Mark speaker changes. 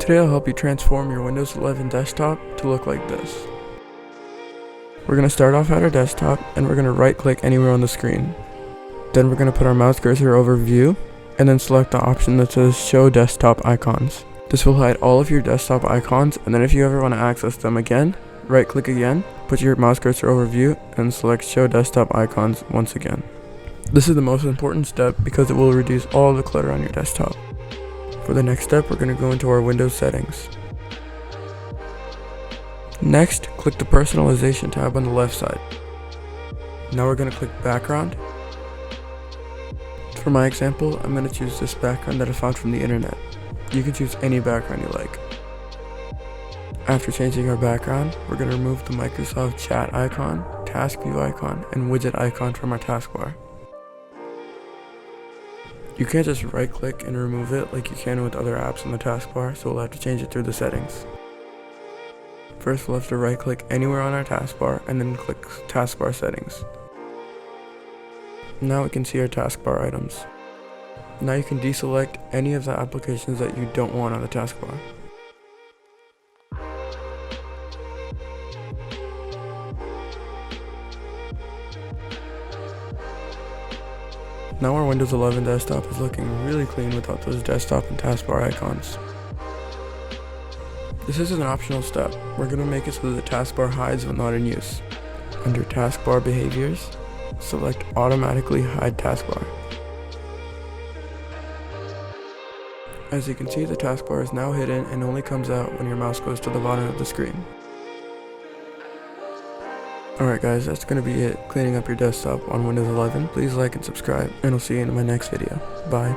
Speaker 1: Today I'll help you transform your Windows 11 desktop to look like this. We're going to start off at our desktop and we're going to right click anywhere on the screen. Then we're going to put our mouse cursor over View and then select the option that says Show Desktop Icons. This will hide all of your desktop icons, and then if you ever want to access them again, right click again, put your mouse cursor over View and select Show Desktop Icons once again. This is the most important step because it will reduce all the clutter on your desktop. For the next step, we're going to go into our Windows settings. Next, click the Personalization tab on the left side. Now we're going to click Background. For my example, I'm going to choose this background that I found from the internet. You can choose any background you like. After changing our background, we're going to remove the Microsoft Chat icon, Task View icon, and Widget icon from our taskbar. You can't just right click and remove it like you can with other apps on the taskbar, so we'll have to change it through the settings. First, we'll have to right click anywhere on our taskbar and then click Taskbar Settings. Now we can see our taskbar items. Now you can deselect any of the applications that you don't want on the taskbar. Now our Windows 11 desktop is looking really clean without those desktop and taskbar icons. This is an optional step. We're going to make it so that the taskbar hides when not in use. Under Taskbar Behaviors, select Automatically Hide Taskbar. As you can see, the taskbar is now hidden and only comes out when your mouse goes to the bottom of the screen. Alright guys, that's going to be it cleaning up your desktop on Windows 11. Please like and subscribe, and I'll see you in my next video. Bye.